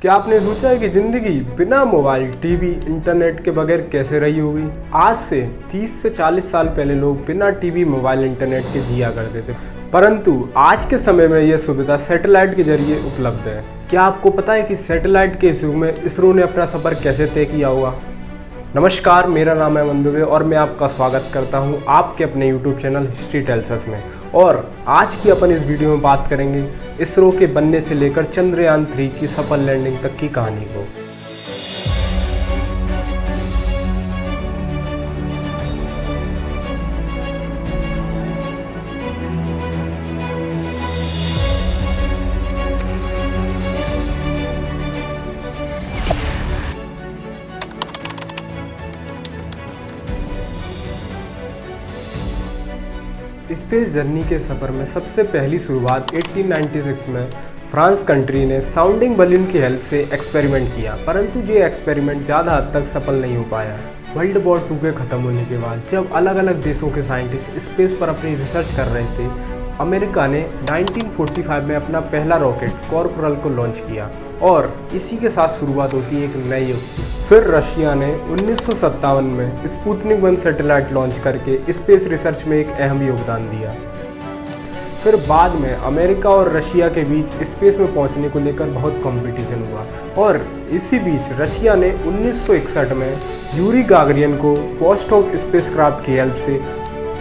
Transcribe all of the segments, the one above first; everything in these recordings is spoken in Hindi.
क्या आपने सोचा है कि ज़िंदगी बिना मोबाइल, टीवी, इंटरनेट के बगैर कैसे रही होगी? आज से 30 से 40 साल पहले लोग बिना टीवी, मोबाइल, इंटरनेट के जिया करते थे, परंतु आज के समय में यह सुविधा सैटेलाइट के जरिए उपलब्ध है। क्या आपको पता है कि सैटेलाइट के इस युग में इसरो ने अपना सफ़र कैसे तय किया होगा? नमस्कार, मेरा नाम है मंदुवे और मैं आपका स्वागत करता हूं आपके अपने YouTube channel history tells us में। और आज की अपन इस वीडियो में बात करेंगे इसरो के बनने से लेकर चंद्रयान 3 की सफल लैंडिंग तक की कहानी को। स्पेस जर्नी के सफ़र में सबसे पहली शुरुआत 1896 में फ्रांस कंट्री ने साउंडिंग बलून की हेल्प से एक्सपेरिमेंट किया, परंतु ये एक्सपेरिमेंट ज़्यादा हद तक सफल नहीं हो पाया। वर्ल्ड वॉर 2 के ख़त्म होने के बाद जब अलग अलग देशों के साइंटिस्ट स्पेस पर अपनी रिसर्च कर रहे थे, अमेरिका ने 1945 में अपना पहला रॉकेट कॉर्पोरल को लॉन्च किया और इसी के साथ शुरुआत होती है एक नई युग की। फिर रशिया ने 1957 में स्पुतनिक 1 सैटेलाइट लॉन्च करके स्पेस रिसर्च में एक अहम योगदान दिया। फिर बाद में अमेरिका और रशिया के बीच स्पेस में पहुंचने को लेकर बहुत कंपटीशन हुआ और इसी बीच रशिया ने 1961 में यूरी गागरियन को वोस्टॉक स्पेसक्राफ्ट की हेल्प से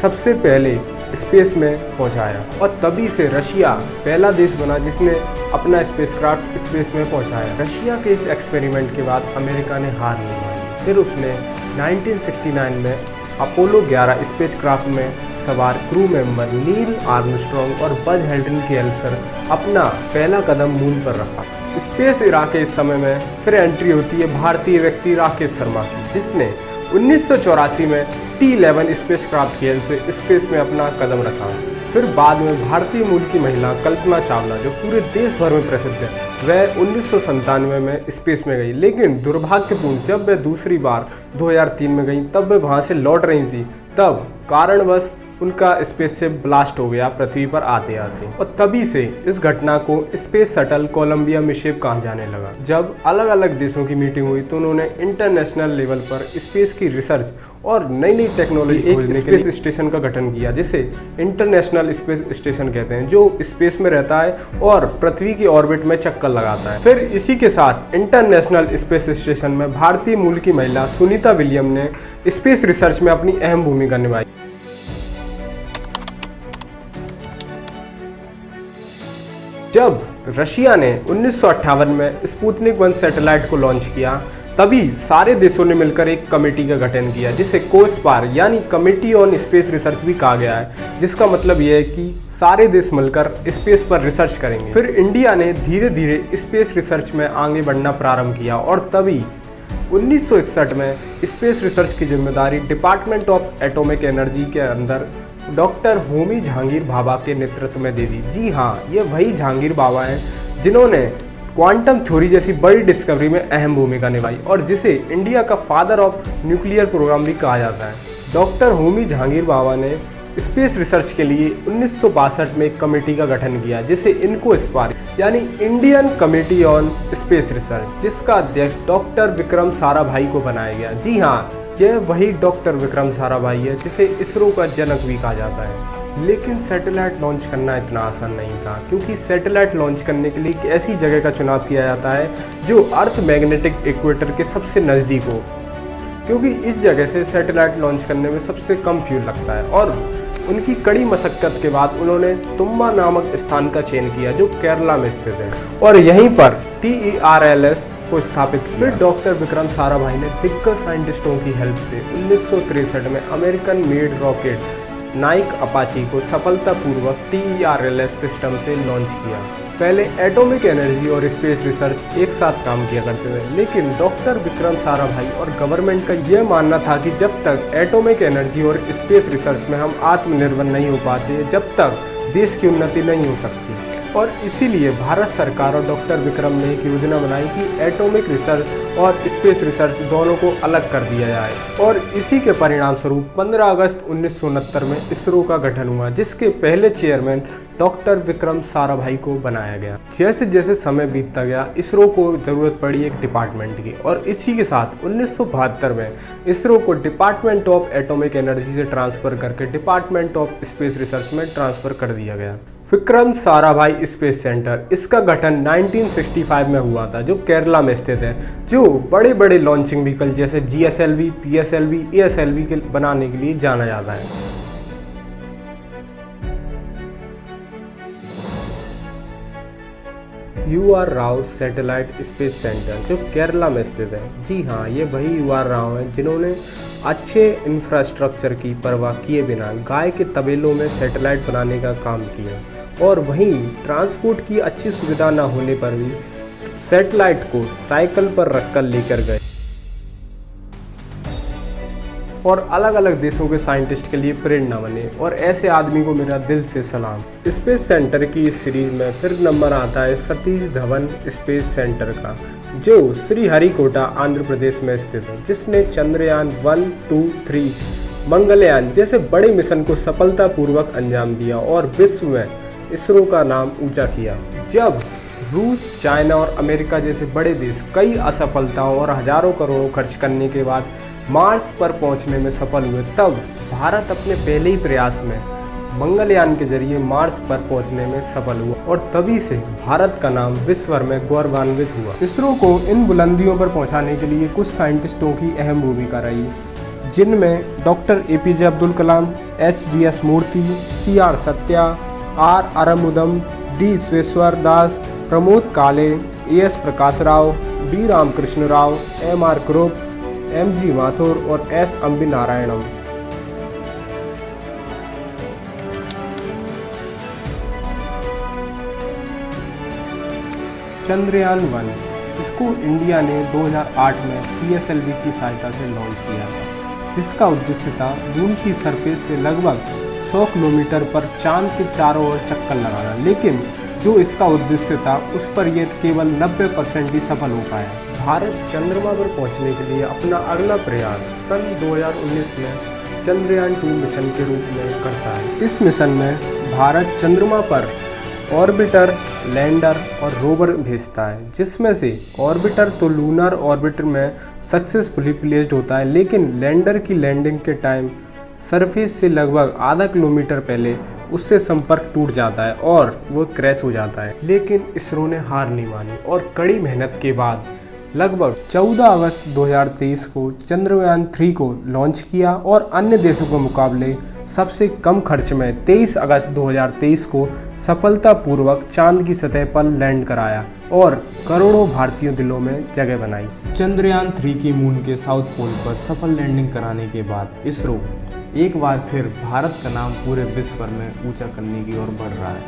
सबसे पहले स्पेस में पहुंचाया और तभी से रशिया पहला देश बना जिसने अपना स्पेसक्राफ्ट स्पेस में पहुंचाया। रशिया के इस एक्सपेरिमेंट के बाद अमेरिका ने हार नहीं मानी। फिर उसने 1969 में अपोलो 11 स्पेसक्राफ्ट में सवार क्रू मेंबर नील आर्मस्ट्रॉन्ग और बज एल्ड्रिन की हेल्प से अपना पहला कदम मून पर रखा। स्पेस इरा के इस समय में फिर एंट्री होती है भारतीय व्यक्ति राकेश शर्मा की, जिसने 1984 में T11 स्पेसक्राफ्ट की हेल्प से स्पेस में अपना कदम रखा। फिर बाद में भारतीय मूल की महिला कल्पना चावला, जो पूरे देश भर में प्रसिद्ध है, वह 1997 में स्पेस में गई, लेकिन दुर्भाग्यपूर्ण जब वह दूसरी बार 2003 में गई तब वह वहाँ से लौट रही थी, तब कारणवश उनका स्पेस से ब्लास्ट हो गया पृथ्वी पर आते आते, और तभी से इस घटना को स्पेस शटल कोलंबिया मिशन कहा जाने लगा। जब अलग अलग देशों की मीटिंग हुई तो उन्होंने इंटरनेशनल लेवल पर स्पेस की रिसर्च और नई नई टेक्नोलॉजी एक स्पेस स्टेशन का गठन किया, जिसे इंटरनेशनल स्पेस स्टेशन कहते हैं, जो स्पेस में रहता है और पृथ्वी की ऑर्बिट में चक्कर लगाता है। फिर इसी के साथ इंटरनेशनल स्पेस स्टेशन में भारतीय मूल की महिला सुनीता विलियम ने स्पेस रिसर्च में अपनी अहम भूमिका निभाई। जब रशिया ने 1958 में स्पुतनिक 1 सैटेलाइट को लॉन्च किया, तभी सारे देशों ने मिलकर एक कमेटी का गठन किया, जिसे कोस्पार यानी कमेटी ऑन स्पेस रिसर्च भी कहा गया है, जिसका मतलब यह है कि सारे देश मिलकर स्पेस पर रिसर्च करेंगे। फिर इंडिया ने धीरे धीरे स्पेस रिसर्च में आगे बढ़ना प्रारंभ किया और तभी 1961 में स्पेस रिसर्च की जिम्मेदारी डिपार्टमेंट ऑफ एटॉमिक एनर्जी के अंदर डॉक्टर होमी जहांगीर भाभा के नेतृत्व में दे दी। जी हाँ, ये वही जहांगीर भाभा हैं जिन्होंने क्वांटम थ्योरी जैसी बड़ी डिस्कवरी में अहम भूमिका निभाई और जिसे इंडिया का फादर ऑफ न्यूक्लियर प्रोग्राम भी कहा जाता है। डॉक्टर होमी जहांगीर भाभा ने स्पेस रिसर्च के लिए 1962 में एक कमेटी का गठन किया, जिसे इनकोस्पार यानी Indian committee on space research, जिसका अध्यक्ष डॉक्टर विक्रम साराभाई को बनाया गया। जी हाँ, यह वही डॉक्टर विक्रम साराभाई है जिसे इसरो का जनक भी कहा जाता है। लेकिन सैटेलाइट लॉन्च करना इतना आसान नहीं था, क्योंकि सैटेलाइट लॉन्च करने के लिए एक ऐसी जगह का चुनाव किया जाता है जो अर्थ मैग्नेटिक इक्वेटर के सबसे नज़दीक हो, क्योंकि इस जगह से सैटेलाइट लॉन्च करने में सबसे कम फ्यूल लगता है। और उनकी कड़ी मशक्कत के बाद उन्होंने तुम्बा नामक स्थान का चयन किया, जो केरला में स्थित है, और यहीं पर TERLS को स्थापित किया। फिर डॉक्टर विक्रम साराभाई ने दिग्गज साइंटिस्टों की हेल्प से 1963 में American made rocket Naik Apache को सफलतापूर्वक TERLS सिस्टम से लॉन्च किया। पहले एटॉमिक एनर्जी और स्पेस रिसर्च एक साथ काम किया करते थे, लेकिन डॉक्टर विक्रम साराभाई और गवर्नमेंट का यह मानना था कि जब तक एटॉमिक एनर्जी और स्पेस रिसर्च में हम आत्मनिर्भर नहीं हो पाते, जब तक देश की उन्नति नहीं हो सकती। और इसीलिए भारत सरकार और डॉक्टर विक्रम ने एक योजना बनाई कि एटॉमिक रिसर्च और स्पेस रिसर्च दोनों को अलग कर दिया जाए। और इसी के परिणाम स्वरूप 15 अगस्त 1969 में इसरो का गठन हुआ, जिसके पहले चेयरमैन डॉक्टर विक्रम साराभाई को बनाया गया। जैसे जैसे समय बीतता गया, इसरो को ज़रूरत पड़ी एक डिपार्टमेंट की, और इसी के साथ 1972 में इसरो को डिपार्टमेंट ऑफ एटॉमिक एनर्जी से ट्रांसफ़र करके डिपार्टमेंट ऑफ स्पेस रिसर्च में ट्रांसफ़र कर दिया गया। विक्रम साराभाई स्पेस सेंटर, इसका गठन 1965 में हुआ था, जो केरला में स्थित है, जो बड़े बड़े लॉन्चिंग व्हीकल जैसे GSLV, PSLV, ASLV के बनाने के लिए जाना जाता है। UR Rao satellite space centre, जो केरला में स्थित है। जी हाँ, ये वही UR राव हैं जिन्होंने अच्छे इंफ्रास्ट्रक्चर की परवाह किए बिना गाय के तबेलों में सैटेलाइट बनाने का काम किया, और वहीं ट्रांसपोर्ट की अच्छी सुविधा न होने पर भी सैटेलाइट को साइकिल पर रखकर लेकर गए और अलग अलग देशों के साइंटिस्ट के लिए प्रेरणा बने। और ऐसे आदमी को मेरा दिल से सलाम। स्पेस सेंटर की इस सीरीज में फिर नंबर आता है सतीश धवन स्पेस सेंटर का, जो श्रीहरिकोटा आंध्र प्रदेश में स्थित है, जिसने चंद्रयान 1, 2, 3, मंगलयान जैसे बड़े मिशन को सफलतापूर्वक अंजाम दिया और विश्व में इसरो का नाम ऊंचा किया। जब रूस, चाइना और अमेरिका जैसे बड़े देश कई असफलताओं और हजारों करोड़ों खर्च करने के बाद मार्स पर पहुंचने में सफल हुए, तब भारत अपने पहले ही प्रयास में मंगलयान के जरिए मार्स पर पहुंचने में सफल हुआ, और तभी से भारत का नाम विश्व भर में गौरवान्वित हुआ। इसरो को इन बुलंदियों पर पहुंचाने के लिए कुछ साइंटिस्टों की अहम भूमिका रही, जिनमें doctor APJ Abdul Kalam, HGS Murthy, CR Satya, R Aravamudan, D Visweswara Das, Pramod Kale, AS Prakash Rao, D Ramakrishna Rao, MR कुरुप, MG माथुर और S अम्बी नारायणम। चंद्रयान 1, इसको इंडिया ने 2008 में PSLV की सहायता से लॉन्च किया था, जिसका उद्देश्य था मून की सरफेस से लगभग 100 किलोमीटर पर चांद के चारों ओर चक्कर लगाना। लेकिन जो इसका उद्देश्य था, उस पर यह केवल 90% ही सफल हो पाया। भारत चंद्रमा पर पहुंचने के लिए अपना अगला प्रयास सन 2019 में चंद्रयान 2 मिशन के रूप में करता है। इस मिशन में भारत चंद्रमा पर ऑर्बिटर, लैंडर और रोवर भेजता है, जिसमें से ऑर्बिटर तो लूनर ऑर्बिटर में सक्सेसफुली प्लेस्ड होता है, लेकिन लैंडर की लैंडिंग के टाइम सरफेस से लगभग आधा किलोमीटर पहले उससे संपर्क टूट जाता है और वो क्रैश हो जाता है। लेकिन इसरो ने हार नहीं मानी और कड़ी मेहनत के बाद लगभग 14 अगस्त 2023 को चंद्रयान 3 को लॉन्च किया और अन्य देशों के मुकाबले सबसे कम खर्च में 23 अगस्त 2023 को सफलतापूर्वक चांद की सतह पर लैंड कराया और करोड़ों भारतीयों दिलों में जगह बनाई। चंद्रयान 3 की मून के साउथ पोल पर सफल लैंडिंग कराने के बाद इसरो एक बार फिर भारत का नाम पूरे विश्व भर में ऊंचा करने की ओर बढ़ रहा है,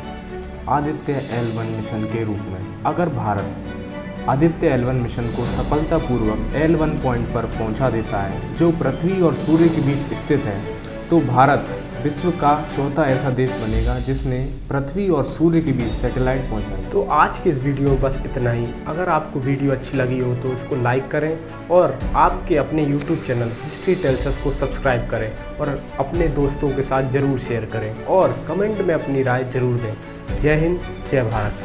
आदित्य L1 मिशन के रूप में। अगर भारत आदित्य L1 मिशन को सफलतापूर्वक L1 पॉइंट पर पहुंचा देता है, जो पृथ्वी और सूर्य के बीच स्थित है, तो भारत विश्व का चौथा ऐसा देश बनेगा जिसने पृथ्वी और सूर्य के बीच सैटेलाइट पहुंचाई। तो आज के इस वीडियो में बस इतना ही। अगर आपको वीडियो अच्छी लगी हो तो इसको लाइक करें और आपके अपने YouTube channel history tells us को सब्सक्राइब करें और अपने दोस्तों के साथ ज़रूर शेयर करें और कमेंट में अपनी राय ज़रूर दें। जय हिंद, जय भारत।